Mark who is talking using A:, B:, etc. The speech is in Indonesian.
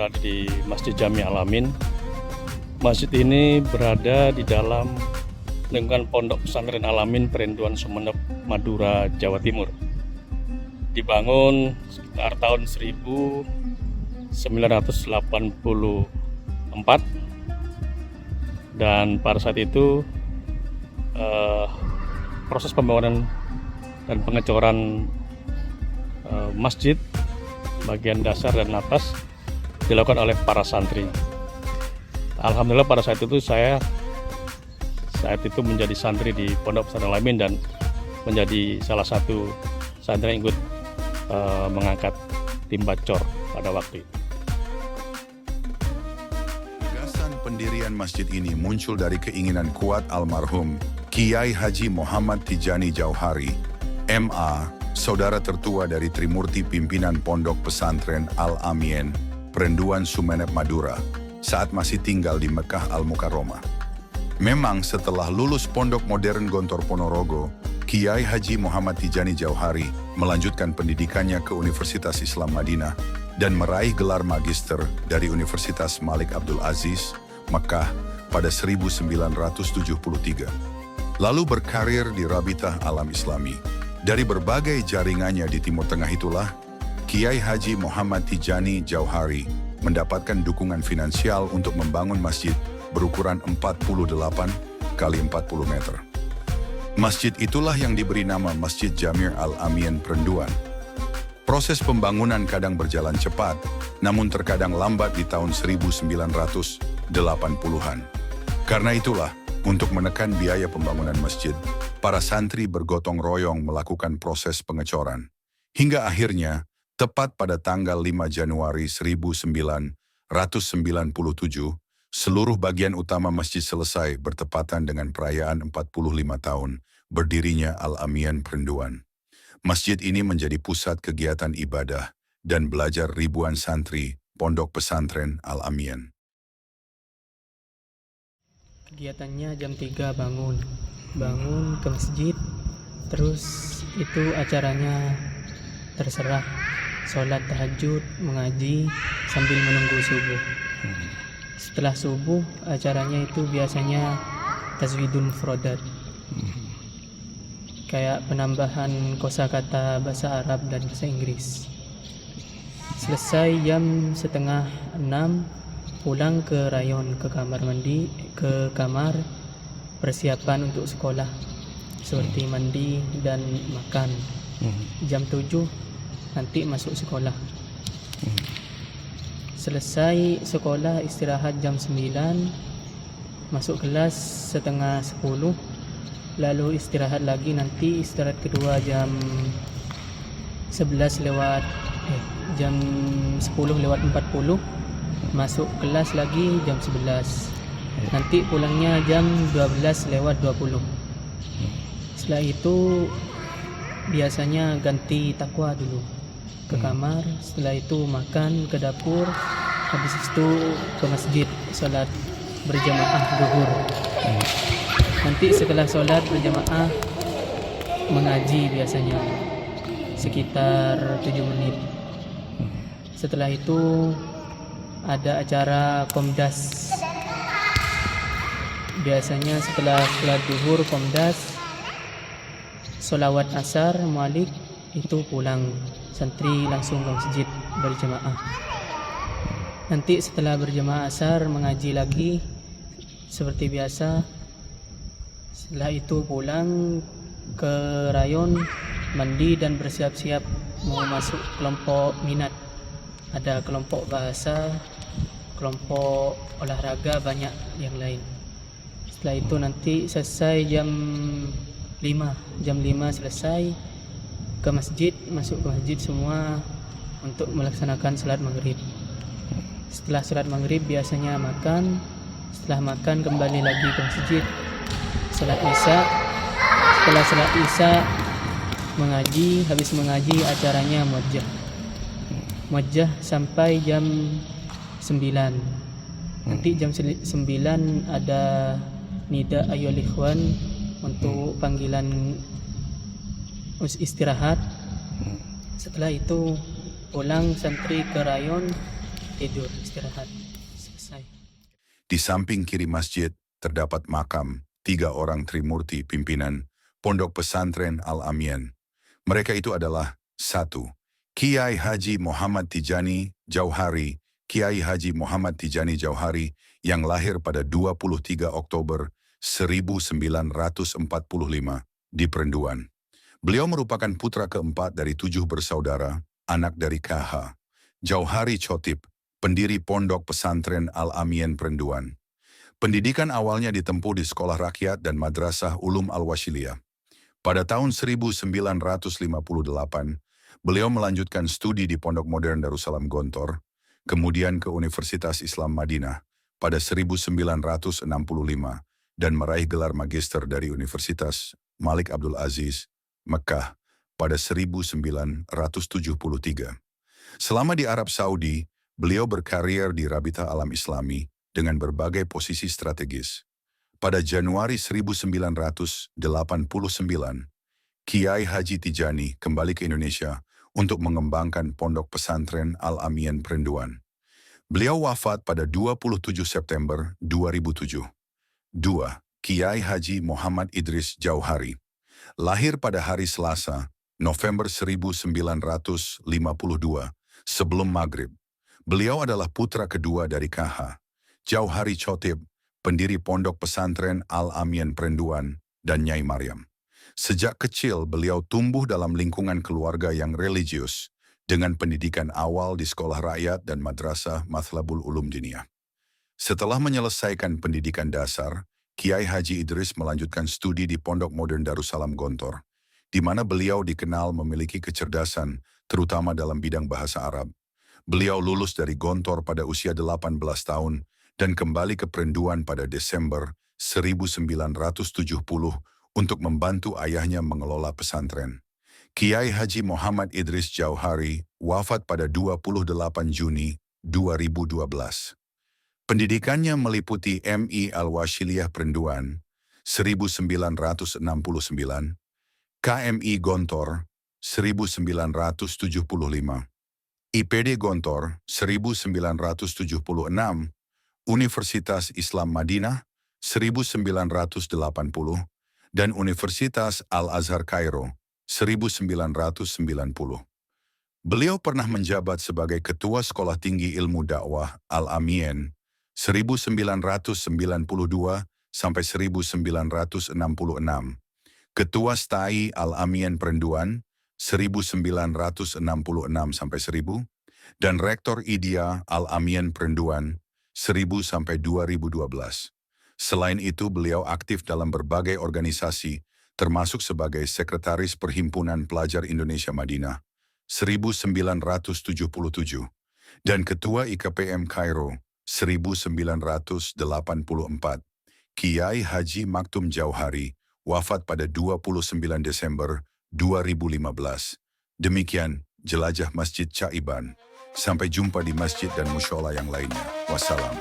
A: Berada di Masjid Jami Al-Amin. Masjid ini berada di dalam lingkungan Pondok Pesantren Al-Amin Perinduan Sumeneb, Madura, Jawa Timur. Dibangun sekitar tahun 1984 dan pada saat itu proses pembangunan dan pengecoran masjid bagian dasar dan atas dilakukan oleh para santri. Alhamdulillah pada saat itu saya menjadi santri di Pondok Pesantren Al-Amin dan menjadi salah satu santri yang ikut mengangkat timba cor pada waktu itu.
B: Gagasan pendirian masjid ini muncul dari keinginan kuat almarhum Kiai Haji Muhammad Tijani Jauhari, MA, saudara tertua dari Trimurti pimpinan Pondok Pesantren Al-Amin Perinduan Sumeneb, Madura, saat masih tinggal di Mekah Al-Mukarramah. Memang setelah lulus Pondok Modern Gontor Ponorogo, Kiai Haji Muhammad Tijani Jauhari melanjutkan pendidikannya ke Universitas Islam Madinah dan meraih gelar magister dari Universitas Malik Abdul Aziz, Mekah pada 1973. Lalu berkarir di Rabitah Alam Islami. Dari berbagai jaringannya di Timur Tengah itulah, Kiai Haji Muhammad Tijani Jauhari mendapatkan dukungan finansial untuk membangun masjid berukuran 48 kali 40 meter. Masjid itulah yang diberi nama Masjid Jami Al-Amin Perinduan. Proses pembangunan kadang berjalan cepat, namun terkadang lambat di tahun 1980-an. Karena itulah, untuk menekan biaya pembangunan masjid, para santri bergotong royong melakukan proses pengecoran. Hingga akhirnya, tepat pada tanggal 5 Januari 1997, seluruh bagian utama masjid selesai bertepatan dengan perayaan 45 tahun berdirinya Al-Amin Perinduan. Masjid ini menjadi pusat kegiatan ibadah dan belajar ribuan santri Pondok Pesantren Al-Amin.
C: Kegiatannya jam 3 bangun ke masjid, terus itu acaranya terserah sholat tahajud, mengaji sambil menunggu subuh. Setelah subuh acaranya itu biasanya tazwidun mufradat, kayak penambahan kosakata bahasa Arab dan bahasa Inggris. Selesai jam 5:30 pulang ke rayon, ke kamar mandi, ke kamar persiapan untuk sekolah seperti mandi dan makan. Jam 7 nanti masuk sekolah. Selesai sekolah istirahat jam 9, masuk kelas setengah 10, lalu istirahat lagi, nanti istirahat kedua jam 10:40, masuk kelas lagi jam 11. Nanti pulangnya jam 12:20. Setelah itu biasanya ganti takwa dulu ke kamar, setelah itu makan, ke dapur, habis itu ke masjid sholat berjamaah zuhur. Nanti setelah sholat berjamaah mengaji biasanya sekitar 7 menit. Setelah itu ada acara komdas. Biasanya setelah sholat zuhur komdas, sholawat asar, mualik, itu pulang. Santri langsung ke masjid berjamaah. Nanti setelah berjamaah asar mengaji lagi seperti biasa. Setelah itu pulang ke rayon, mandi dan bersiap-siap mau masuk kelompok minat. Ada kelompok bahasa, kelompok olahraga, banyak yang lain. Setelah itu nanti selesai jam 5 selesai, ke masjid, masuk ke masjid semua untuk melaksanakan salat maghrib. Setelah salat maghrib biasanya makan, setelah makan kembali lagi ke masjid, salat isya. Setelah salat isya mengaji, habis mengaji acaranya muajjah sampai jam 9. Nanti jam 9 ada nida ayyuhal ikhwan untuk panggilan istirahat. Setelah itu pulang santri ke rayon, tidur istirahat, selesai.
B: Di samping kiri masjid terdapat makam 3 orang Trimurti pimpinan Pondok Pesantren Al-Amian. Mereka itu adalah 1. Kiai Haji Muhammad Tijani Jauhari, Kiai Haji Muhammad Tijani Jauhari yang lahir pada 23 Oktober 1945 di Perenduan. Beliau merupakan putra keempat dari 7 bersaudara, anak dari KH Jauhari Chotip, pendiri Pondok Pesantren Al-Amian Perenduan. Pendidikan awalnya ditempuh di Sekolah Rakyat dan Madrasah Ulum Al-Wasiliyah. Pada tahun 1958, beliau melanjutkan studi di Pondok Modern Darussalam Gontor, kemudian ke Universitas Islam Madinah pada 1965 dan meraih gelar magister dari Universitas Malik Abdul Aziz, Mekah pada 1973. Selama di Arab Saudi, beliau berkarier di Rabita Alam Islami dengan berbagai posisi strategis. Pada Januari 1989, Kiai Haji Tijani kembali ke Indonesia untuk mengembangkan Pondok Pesantren Al-Amian Perenduan. Beliau wafat pada 27 September 2007. 2. Kiai Haji Muhammad Idris Jauhari. Lahir pada hari Selasa, November 1952, sebelum Maghrib. Beliau adalah putra kedua dari KH Jauhari Chotip, pendiri Pondok Pesantren Al-Amian Perenduan, dan Nyai Maryam. Sejak kecil beliau tumbuh dalam lingkungan keluarga yang religius, dengan pendidikan awal di sekolah rakyat dan madrasah Mathlabul Ulum Diniyah. Setelah menyelesaikan pendidikan dasar, Kiai Haji Idris melanjutkan studi di Pondok Modern Darussalam Gontor, di mana beliau dikenal memiliki kecerdasan, terutama dalam bidang bahasa Arab. Beliau lulus dari Gontor pada usia 18 tahun dan kembali ke Perenduan pada Desember 1970 untuk membantu ayahnya mengelola pesantren. Kiai Haji Muhammad Idris Jauhari wafat pada 28 Juni 2012. Pendidikannya meliputi MI Al-Wasiliyah Perenduan 1969, KMI Gontor 1975, IPD Gontor 1976, Universitas Islam Madinah 1980, dan Universitas Al-Azhar Kairo 1990. Beliau pernah menjabat sebagai Ketua Sekolah Tinggi Ilmu Dakwah Al-Amian 1992 sampai 1966, Ketua STAI Al-Amian Perenduan 1966 sampai 1000, dan Rektor IDIA Al-Amian Perenduan 1000 sampai 2012. Selain itu, beliau aktif dalam berbagai organisasi, termasuk sebagai Sekretaris Perhimpunan Pelajar Indonesia Madinah 1977 dan Ketua IKPM Kairo 1984. Kiai Haji Maktum Jauhari wafat pada 29 Desember 2015. Demikian jelajah Masjid Caiban. Sampai jumpa di masjid dan musyola yang lainnya. Wassalam.